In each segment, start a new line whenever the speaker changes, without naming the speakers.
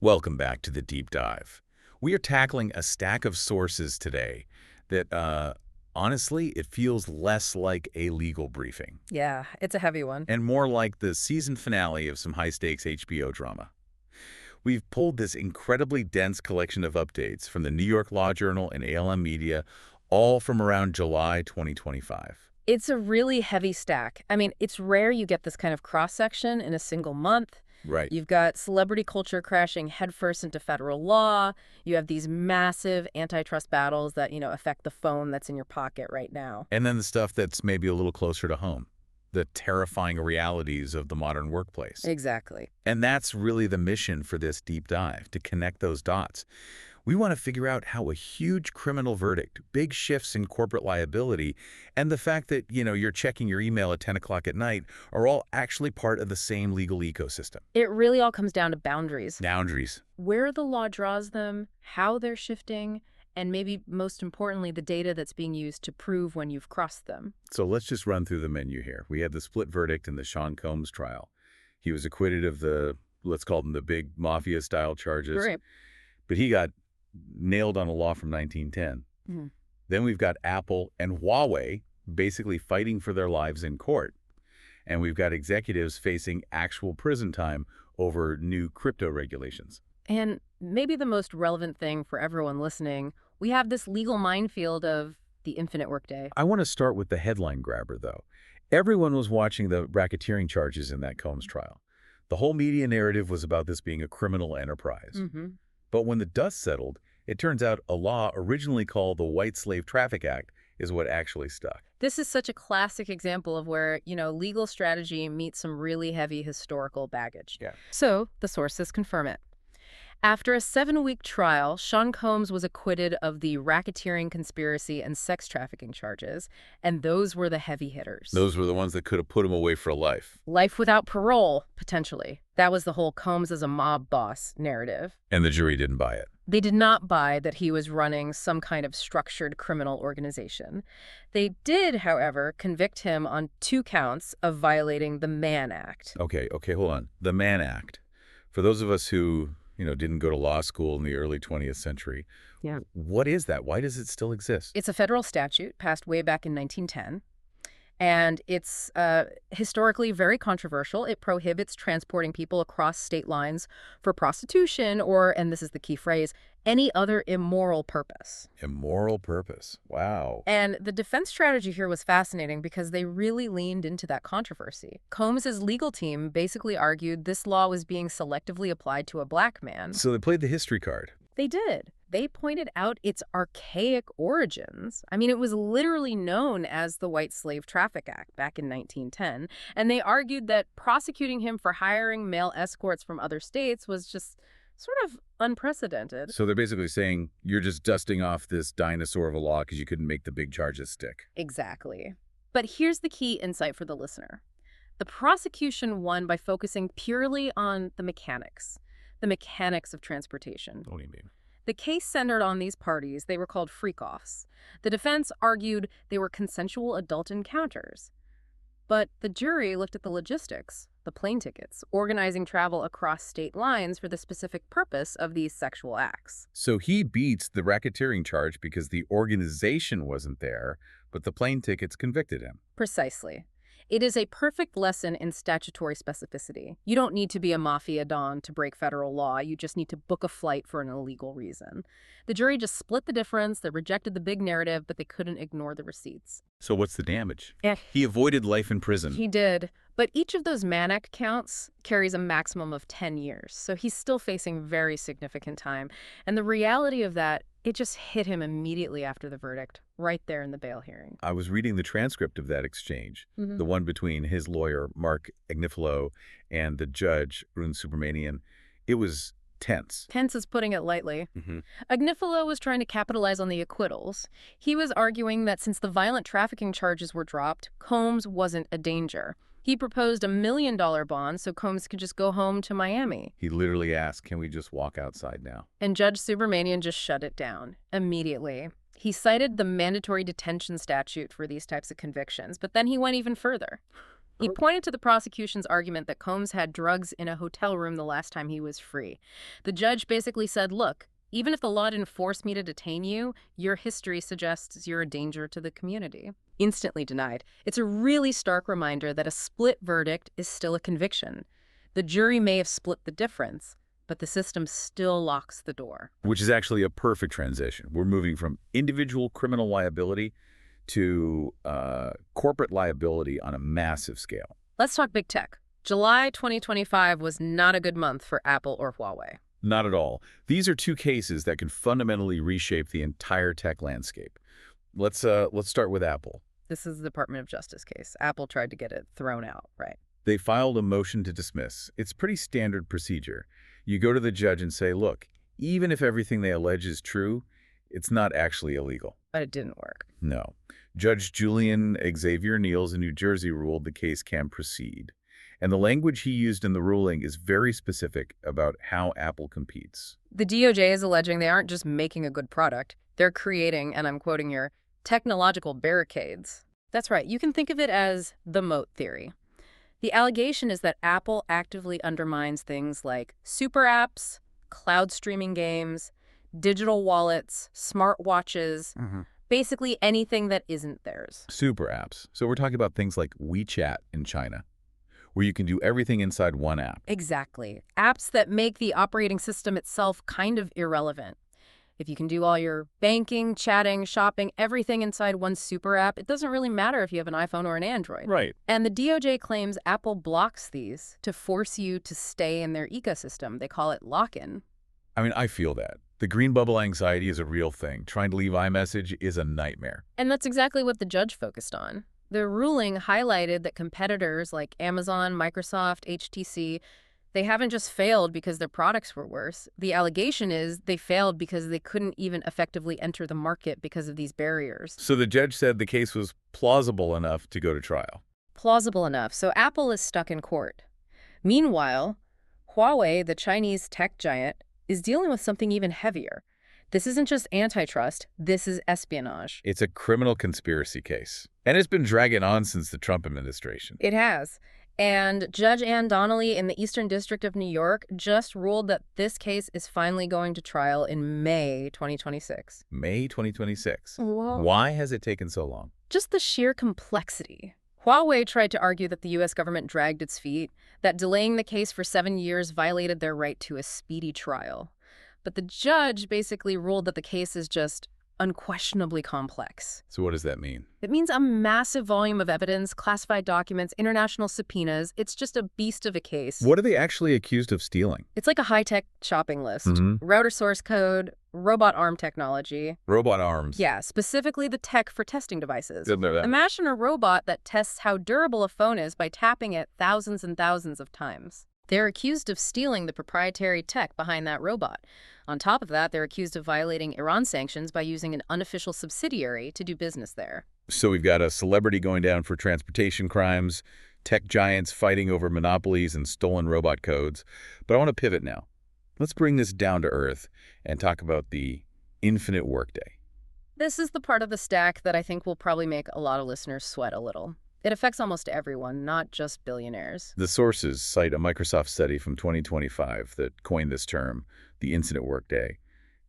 Welcome back to the deep dive. We are tackling a stack of sources today that, honestly, it feels less like a legal briefing
Yeah, it's a heavy one.
and more like the season finale of some high-stakes HBO drama. We've pulled this incredibly dense collection of updates from the New York Law Journal and ALM Media, all from around July 2025.
It's a really heavy stack. I mean, it's rare you get this kind of cross-section in a single month.
Right.
You've got celebrity culture crashing headfirst into federal law. You have these massive antitrust battles that, affect the phone that's in your pocket right now.
And then the stuff that's maybe a little closer to home, the terrifying realities of the modern workplace.
Exactly.
And that's really the mission for this deep dive, to connect those dots. We want to figure out how a huge criminal verdict, big shifts in corporate liability, and the fact that, you're checking your email at 10 o'clock at night are all actually part of the same legal ecosystem.
It really all comes down to boundaries.
Boundaries.
Where the law draws them, how they're shifting, and maybe most importantly, the data that's being used to prove when you've crossed them.
So let's just run through the menu here. We had the split verdict in the Sean Combs trial. He was acquitted of the, let's call them the big mafia-style charges.
Right.
But he got nailed on a law from 1910.
Mhm.
Then we've got Apple and Huawei basically fighting for their lives in court. And we've got executives facing actual prison time over new crypto regulations.
And maybe the most relevant thing for everyone listening, we have this legal minefield of the infinite workday.
I want to start with the headline grabber, though. Everyone was watching the racketeering charges in that Combs trial. The whole media narrative was about this being a criminal enterprise. But when the dust settled, it turns out a law originally called the White Slave Traffic Act is what actually stuck.
This is such a classic example of where, legal strategy meets some really heavy historical baggage.
Yeah.
So the sources confirm it. After a 7-week trial, Sean Combs was acquitted of the racketeering, conspiracy, and sex trafficking charges, and those were the heavy hitters.
Those were the ones that could have put him away for life.
Life without parole, potentially. That was the whole Combs as a mob boss narrative.
And the jury didn't buy it.
They did not buy that he was running some kind of structured criminal organization. They did, however, convict him on 2 counts of violating the Mann Act.
Okay, hold on. The Mann Act. For those of us who, didn't go to law school in the early 20th century,
Yeah.
what is that? Why does it still exist?
It's a federal statute passed way back in 1910. And it's historically very controversial. It prohibits transporting people across state lines for prostitution or, and this is the key phrase, any other immoral purpose.
Immoral purpose. Wow.
And the defense strategy here was fascinating because they really leaned into that controversy. Combs's legal team basically argued this law was being selectively applied to a black man.
So they played the history card.
They did. They pointed out its archaic origins. I mean, it was literally known as the White Slave Traffic Act back in 1910, and they argued that prosecuting him for hiring male escorts from other states was just sort of unprecedented.
So they're basically saying you're just dusting off this dinosaur of a law because you couldn't make the big charges stick.
Exactly. But here's the key insight for the listener. The prosecution won by focusing purely on the mechanics of transportation.
What do you mean?
The case centered on these parties. They were called freak-offs. The defense argued they were consensual adult encounters. But the jury looked at the logistics, the plane tickets, organizing travel across state lines for the specific purpose of these sexual acts.
So he beats the racketeering charge because the organization wasn't there, but the plane tickets convicted him.
Precisely. It is a perfect lesson in statutory specificity. You don't need to be a mafia don to break federal law. You just need to book a flight for an illegal reason. The jury just split the difference. They rejected the big narrative, but they couldn't ignore the receipts.
So what's the damage?
Yeah.
He avoided life in prison.
He did. But each of those Mann Act counts carries a maximum of 10 years. So he's still facing very significant time. And the reality of that, it just hit him immediately after the verdict, right there in the bail hearing.
I was reading the transcript of that exchange, the one between his lawyer, Mark Agnifilo, and the judge, Arun Subramanian. It was tense.
Tense is putting it lightly. Agnifilo was trying to capitalize on the acquittals. He was arguing that since the violent trafficking charges were dropped, Combs wasn't a danger. He proposed a $1 million bond so Combs could just go home to Miami.
He literally asked, can we just walk outside now?
And Judge Subramanian just shut it down immediately. He cited the mandatory detention statute for these types of convictions, but then he went even further. He pointed to the prosecution's argument that Combs had drugs in a hotel room the last time he was free. The judge basically said, look, even if the law didn't force me to detain you, your history suggests you're a danger to the community. Instantly denied. It's a really stark reminder that a split verdict is still a conviction. The jury may have split the difference, but the system still locks the door.
Which is actually a perfect transition. We're moving from individual criminal liability to corporate liability on a massive scale.
Let's talk big tech. July 2025 was not a good month for Apple or Huawei.
Not at all. These are two cases that can fundamentally reshape the entire tech landscape. Let's start with Apple.
This is the Department of Justice case. Apple tried to get it thrown out, right?
They filed a motion to dismiss. It's pretty standard procedure. You go to the judge and say, look, even if everything they allege is true, it's not actually illegal.
But it didn't work.
No. Judge Julian Xavier Niels in New Jersey ruled the case can proceed. And the language he used in the ruling is very specific about how Apple competes.
The DOJ is alleging they aren't just making a good product. They're creating, and I'm quoting here, technological barricades. That's right. You can think of it as the moat theory. The allegation is that Apple actively undermines things like super apps, cloud streaming games, digital wallets, smartwatches, basically anything that isn't theirs.
Super apps. So we're talking about things like WeChat in China, where you can do everything inside one app.
Exactly. Apps that make the operating system itself kind of irrelevant. If you can do all your banking, chatting, shopping, everything inside one super app, it doesn't really matter if you have an iPhone or an Android.
Right.
And the DOJ claims Apple blocks these to force you to stay in their ecosystem. They call it lock-in.
I mean, I feel that. The green bubble anxiety is a real thing. Trying to leave iMessage is a nightmare.
And that's exactly what the judge focused on. The ruling highlighted that competitors like Amazon, Microsoft, HTC, they haven't just failed because their products were worse. The allegation is they failed because they couldn't even effectively enter the market because of these barriers.
So the judge said the case was plausible enough to go to trial.
Plausible enough. So Apple is stuck in court. Meanwhile, Huawei, the Chinese tech giant, is dealing with something even heavier. This isn't just antitrust, this is espionage.
It's a criminal conspiracy case. And it's been dragging on since the Trump administration.
It has. And Judge Ann Donnelly in the Eastern District of New York just ruled that this case is finally going to trial in May 2026.
May 2026.
Whoa.
Why has it taken so long?
Just the sheer complexity. Huawei tried to argue that the U.S. government dragged its feet, that delaying the case for 7 years violated their right to a speedy trial. But the judge basically ruled that the case is just unquestionably complex.
So what does that mean?
It means a massive volume of evidence, classified documents, international subpoenas. It's just a beast of a case.
What are they actually accused of stealing?
It's like a high-tech shopping list. Router source code, robot arm technology.
Robot arms.
Yeah, specifically the tech for testing devices.
Didn't know that.
Imagine a robot that tests how durable a phone is by tapping it thousands and thousands of times. They're accused of stealing the proprietary tech behind that robot. On top of that, they're accused of violating Iran sanctions by using an unofficial subsidiary to do business there.
So we've got a celebrity going down for transportation crimes, tech giants fighting over monopolies and stolen robot codes. But I want to pivot now. Let's bring this down to earth and talk about the infinite workday.
This is the part of the stack that I think will probably make a lot of listeners sweat a little. It affects almost everyone, not just billionaires.
The sources cite a Microsoft study from 2025 that coined this term, the infinite workday.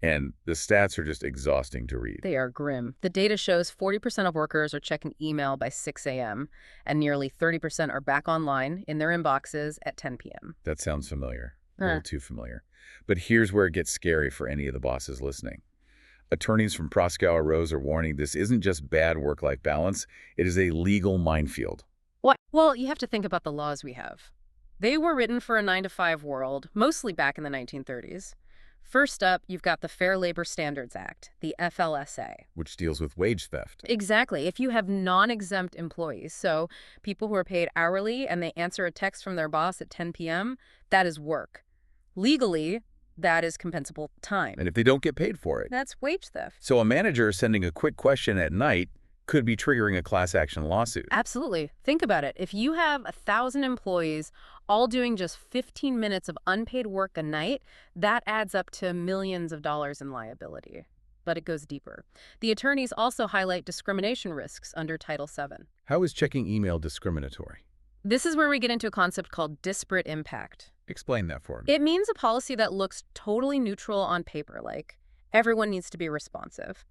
And the stats are just exhausting to read.
They are grim. The data shows 40% of workers are checking email by 6 a.m., and nearly 30% are back online in their inboxes at 10 p.m.
That sounds familiar. A little too familiar. But here's where it gets scary for any of the bosses listening. Attorneys from Proskauer Rose are warning this isn't just bad work-life balance, it is a legal minefield.
What? Well, you have to think about the laws we have. They were written for a 9-to-5 world, mostly back in the 1930s. First up, you've got the Fair Labor Standards Act, the FLSA.
Which deals with wage theft.
Exactly. If you have non-exempt employees, so people who are paid hourly and they answer a text from their boss at 10 p.m., that is work. Legally, that is compensable time.
And if they don't get paid for it.
That's wage theft.
So a manager sending a quick question at night could be triggering a class action lawsuit.
Absolutely. Think about it. If you have 1,000 employees all doing just 15 minutes of unpaid work a night, that adds up to millions of dollars in liability. But it goes deeper. The attorneys also highlight discrimination risks under Title VII.
How is checking email discriminatory?
This is where we get into a concept called disparate impact.
Explain that for me.
It means a policy that looks totally neutral on paper, like everyone needs to be responsive.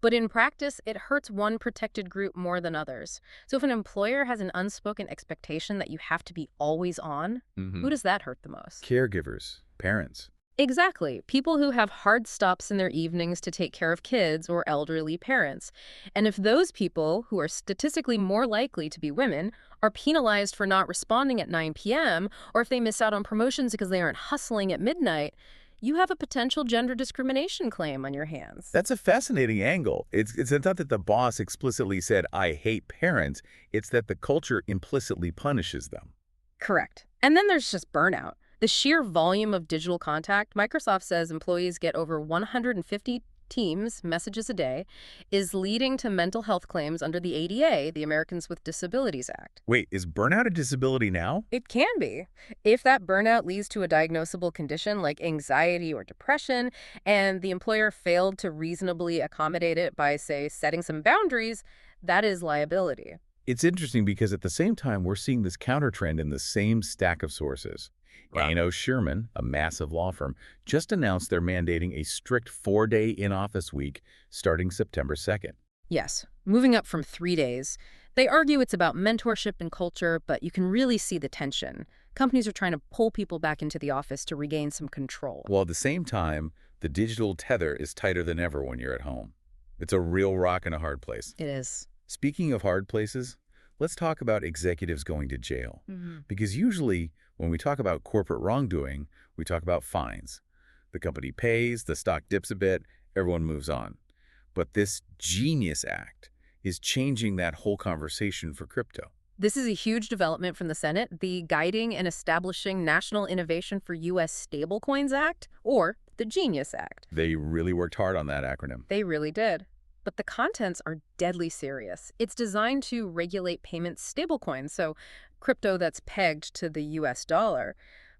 But in practice, it hurts one protected group more than others. So if an employer has an unspoken expectation that you have to be always on, who does that hurt the most?
Caregivers, parents.
Exactly. People who have hard stops in their evenings to take care of kids or elderly parents. And if those people, who are statistically more likely to be women, are penalized for not responding at 9 p.m., or if they miss out on promotions because they aren't hustling at midnight, you have a potential gender discrimination claim on your hands.
That's a fascinating angle. It's not that the boss explicitly said, I hate parents. It's that the culture implicitly punishes them.
Correct. And then there's just burnout. The sheer volume of digital contact, Microsoft says employees get over 150 Teams messages a day, is leading to mental health claims under the ADA, the Americans with Disabilities Act.
Wait, is burnout a disability now?
It can be. If that burnout leads to a diagnosable condition like anxiety or depression, and the employer failed to reasonably accommodate it by, say, setting some boundaries, that is liability.
It's interesting because at the same time, we're seeing this counter-trend in the same stack of sources.
Wow.
A&O Sherman, a massive law firm, just announced they're mandating a strict 4-day in-office week starting September 2nd.
Yes, moving up from 3 days. They argue it's about mentorship and culture, but you can really see the tension. Companies are trying to pull people back into the office to regain some control.
While at the same time, the digital tether is tighter than ever when you're at home. It's a real rock and a hard place.
It is.
Speaking of hard places, let's talk about executives going to jail. Because usually, when we talk about corporate wrongdoing, we talk about fines. The company pays, the stock dips a bit, everyone moves on. But this Genius Act is changing that whole conversation for crypto.
This is a huge development from the Senate, the Guiding and Establishing National Innovation for U.S. Stablecoins Act, or the Genius Act.
They really worked hard on that acronym.
They really did. But the contents are deadly serious. It's designed to regulate payment stablecoins, so crypto that's pegged to the U.S. dollar.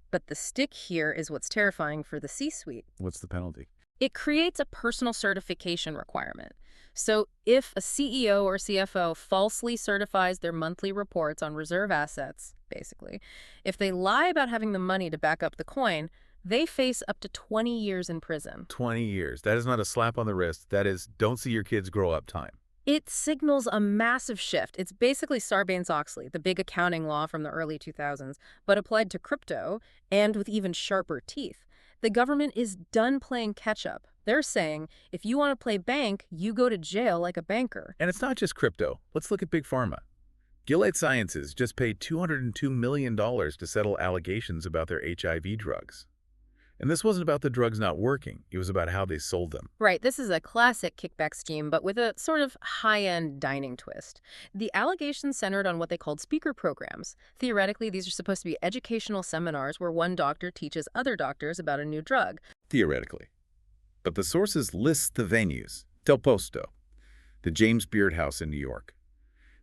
But the stick here is what's terrifying for the C-suite.
What's the penalty?
It creates a personal certification requirement. So if a CEO or CFO falsely certifies their monthly reports on reserve assets, basically, if they lie about having the money to back up the coin, they face up to 20 years in prison.
20 years. That is not a slap on the wrist. That is, don't see your kids grow up time.
It signals a massive shift. It's basically Sarbanes-Oxley, the big accounting law from the early 2000s, but applied to crypto and with even sharper teeth. The government is done playing catch-up. They're saying, if you want to play bank, you go to jail like a banker.
And it's not just crypto. Let's look at Big Pharma. Gilead Sciences just paid $202 million to settle allegations about their HIV drugs. And this wasn't about the drugs not working. It was about how they sold them.
Right, this is a classic kickback scheme, but with a sort of high-end dining twist. The allegations centered on what they called speaker programs. Theoretically, these are supposed to be educational seminars where one doctor teaches other doctors about a new drug.
Theoretically. But the sources list the venues. Del Posto, the James Beard House in New York.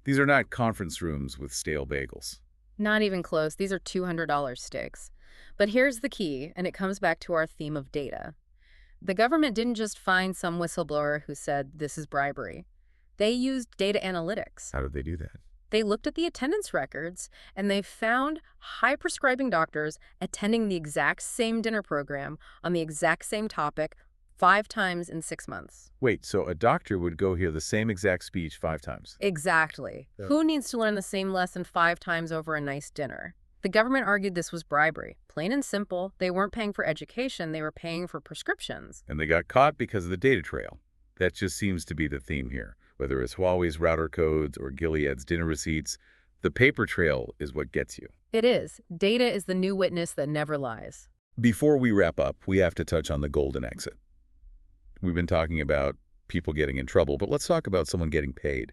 These are not conference rooms with stale bagels.
Not even close. These are $200 steaks. But here's the key, and it comes back to our theme of data. The government didn't just find some whistleblower who said this is bribery. They used data analytics.
How did they do that?
They looked at the attendance records, and they found high-prescribing doctors attending the exact same dinner program on the exact same topic 5 times in 6 months.
Wait, so a doctor would go hear the same exact speech 5 times?
Exactly.
Yeah.
Who needs to learn the same lesson 5 times over a nice dinner? The government argued this was bribery. Plain and simple, they weren't paying for education, they were paying for prescriptions.
And they got caught because of the data trail. That just seems to be the theme here. Whether it's Huawei's router codes or Gilead's dinner receipts, the paper trail is what gets you.
It is. Data is the new witness that never lies.
Before we wrap up, we have to touch on the golden exit. We've been talking about people getting in trouble, but let's talk about someone getting paid.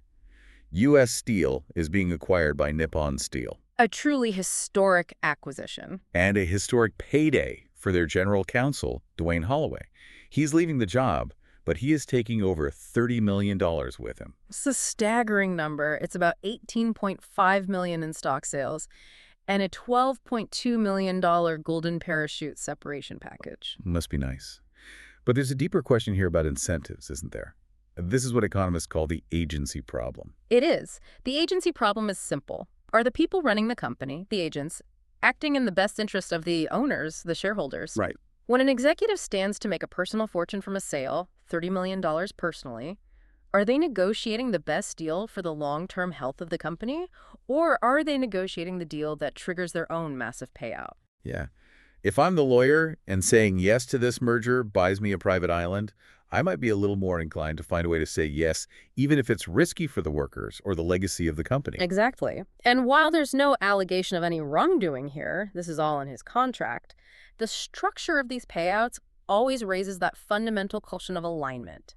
U.S. Steel is being acquired by Nippon Steel.
A truly historic acquisition.
And a historic payday for their general counsel, Dwayne Holloway. He's leaving the job, but he is taking over $30 million with him.
It's a staggering number. It's about $18.5 million in stock sales and a $12.2 million golden parachute separation package.
Must be nice. But there's a deeper question here about incentives, isn't there? This is what economists call the agency problem.
It is. The agency problem is simple. Are the people running the company, the agents, acting in the best interest of the owners, the shareholders?
Right.
When an executive stands to make a personal fortune from a sale, $30 million personally, are they negotiating the best deal for the long-term health of the company? Or are they negotiating the deal that triggers their own massive payout?
Yeah. If I'm the lawyer and saying yes to this merger buys me a private island, I might be a little more inclined to find a way to say yes, even if it's risky for the workers or the legacy of the company.
Exactly. And while there's no allegation of any wrongdoing here, this is all in his contract, the structure of these payouts always raises that fundamental question of alignment.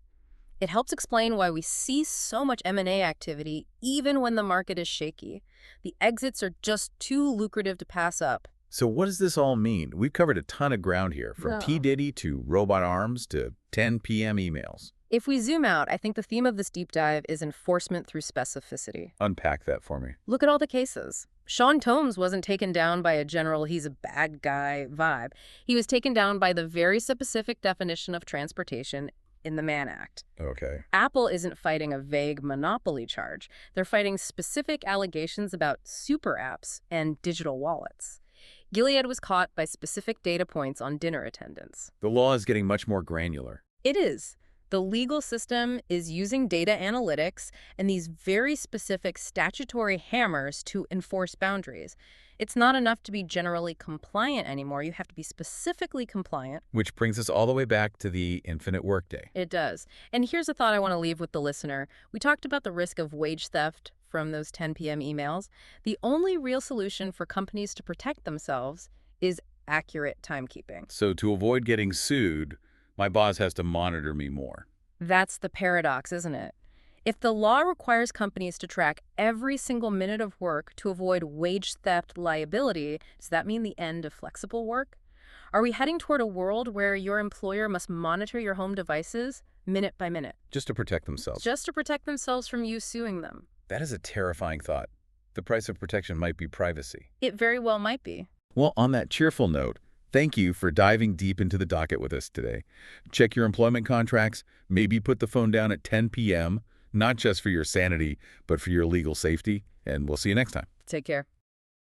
It helps explain why we see so much M&A activity even when the market is shaky. The exits are just too lucrative to pass up.
So what does this all mean? We've covered a ton of ground here, from T. Diddy to robot arms to 10 p.m. emails.
If we zoom out, I think the theme of this deep dive is enforcement through specificity.
Unpack that for me.
Look at all the cases. Sean Combs wasn't taken down by a general he's a bad guy vibe. He was taken down by the very specific definition of transportation in the Mann Act.
Okay.
Apple isn't fighting a vague monopoly charge. They're fighting specific allegations about super apps and digital wallets. Gilead was caught by specific data points on dinner attendance.
The law is getting much more granular.
It is. The legal system is using data analytics and these very specific statutory hammers to enforce boundaries. It's not enough to be generally compliant anymore. You have to be specifically compliant.
Which brings us all the way back to the infinite workday.
It does. And here's a thought I want to leave with the listener. We talked about the risk of wage theft from those 10 p.m. emails. The only real solution for companies to protect themselves is accurate timekeeping.
So to avoid getting sued, my boss has to monitor me more.
That's the paradox, isn't it? If the law requires companies to track every single minute of work to avoid wage theft liability, does that mean the end of flexible work? Are we heading toward a world where your employer must monitor your home devices minute by minute?
Just to protect themselves.
Just to protect themselves from you suing them.
That is a terrifying thought. The price of protection might be privacy.
It very well might be.
Well, on that cheerful note, thank you for diving deep into the docket with us today. Check your employment contracts, maybe put the phone down at 10 p.m., not just for your sanity, but for your legal safety, and we'll see you next time.
Take care.